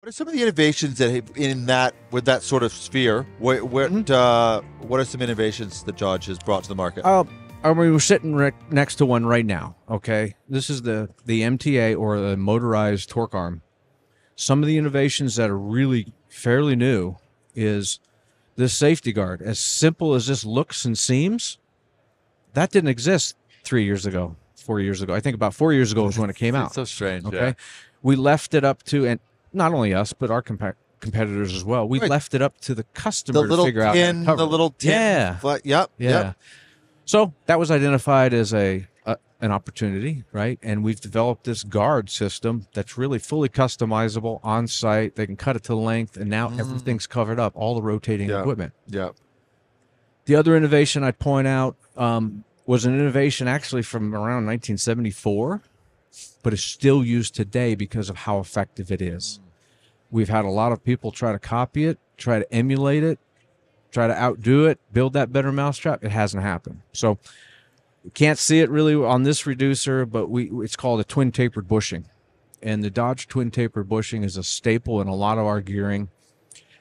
What are some of the innovations with that sort of sphere? What are some innovations that Dodge has brought to the market? We're sitting next to one right now. Okay, this is the MTA, or the motorized torque arm. Some of the innovations that are really fairly new is this safety guard. As simple as this looks and seems, that didn't exist 3 years ago, 4 years ago. I think about 4 years ago was when it came out. It's so strange. Okay, yeah. We left it up to, and not only us, but our competitors as well. We left it up to the customer to figure out how to cover the little tin. Yeah. Yep. So that was identified as an opportunity, right? And we've developed this guard system that's really fully customizable on site. They can cut it to length, and now everything's covered up, all the rotating equipment. Yeah. The other innovation I'd point out was an innovation actually from around 1974, but is still used today because of how effective it is. We've had a lot of people try to copy it, try to emulate it, try to outdo it, build that better mousetrap. It hasn't happened. So you can't see it really on this reducer, but it's called a twin tapered bushing. And the Dodge twin tapered bushing is a staple in a lot of our gearing.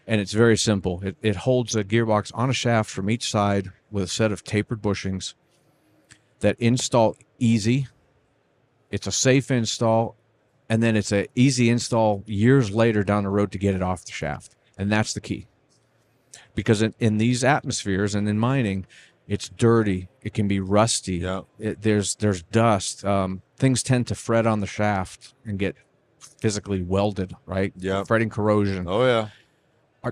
And it's very simple. It holds a gearbox on a shaft from each side with a set of tapered bushings that install easy. It's a safe install, and then it's an easy install years later down the road to get it off the shaft. And that's the key. Because in these atmospheres and in mining, it's dirty. It can be rusty. Yeah. There's dust. Things tend to fret on the shaft and get physically welded, right? Yeah. Fretting corrosion. Oh, yeah.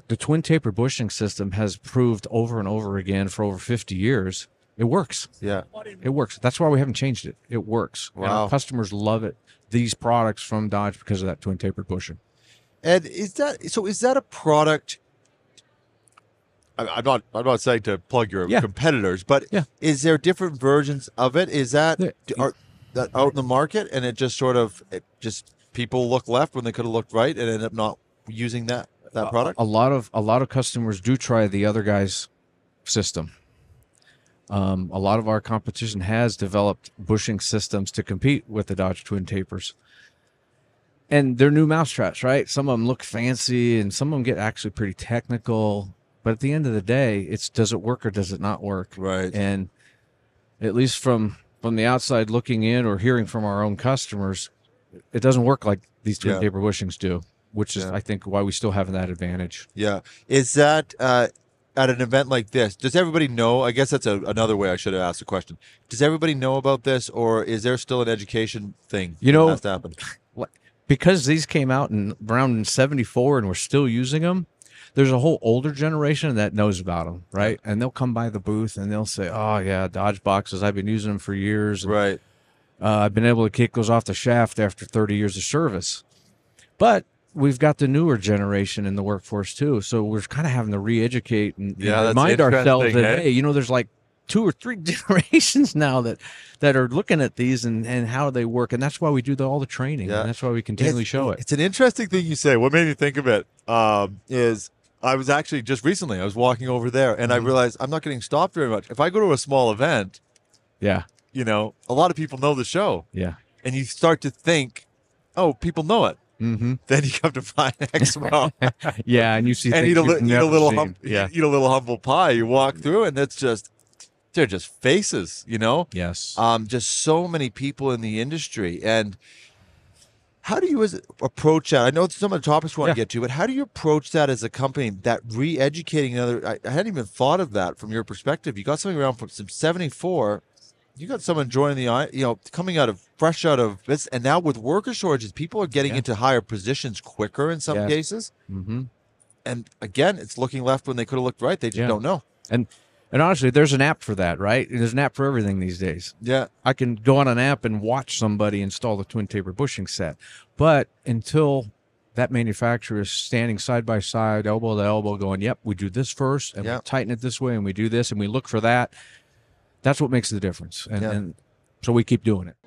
The twin taper bushing system has proved over and over again for over 50 years. It works. Yeah. It works. That's why we haven't changed it. It works. Wow. And our customers love it. These products from Dodge because of that twin tapered bushing. And is that a product? I'm not saying to plug your competitors, but is there different versions of it? Is that that out in the market, and it just people look left when they could have looked right and end up not using that product? A lot of customers do try the other guy's system. A lot of our competition has developed bushing systems to compete with the Dodge twin tapers. And they're new mousetraps, right? Some of them look fancy, and some of them get actually pretty technical. But at the end of the day, it's does it work or does it not work? Right. And at least from the outside looking in or hearing from our own customers, it doesn't work like these twin taper bushings do, which is, I think, why we still have that advantage. Yeah. Is that at an event like this, does everybody know? I guess that's another way I should have asked the question. Does everybody know about this, or is there still an education thing that has to happen? Because these came out around in 74 and we're still using them, there's a whole older generation that knows about them, right? And they'll come by the booth and they'll say, oh, yeah, Dodge boxes, I've been using them for years. And, right. I've been able to kick those off the shaft after 30 years of service. But we've got the newer generation in the workforce, too. So we're kind of having to re-educate and remind ourselves that, hey, there's like 2 or 3 generations now that are looking at these and how they work. And that's why we do all the training. And that's why we continually show it. It's an interesting thing you say. What made me think of it is I was actually just recently, I was walking over there and I realized I'm not getting stopped very much. If I go to a small event, a lot of people know the show. Yeah. And you start to think, oh, people know it. Mm-hmm. Then you come to Fine Expo. And you see and eat a little humble pie. You walk through and they're just faces, Yes. Just so many people in the industry. And how do you approach that? I know it's some of the topics we want to get to, but how do you approach that as a company, that re-educating another? I hadn't even thought of that from your perspective. You got something around from 74. You got someone joining coming fresh out of this. And now with worker shortages, people are getting into higher positions quicker in some cases. Mm-hmm. And again, it's looking left when they could have looked right. They just don't know. And honestly, there's an app for that, right? There's an app for everything these days. Yeah. I can go on an app and watch somebody install the twin taper bushing set. But until that manufacturer is standing side by side, elbow to elbow, going, yep, we do this first, and we tighten it this way, and we do this, and we look for that, that's what makes the difference. And so we keep doing it.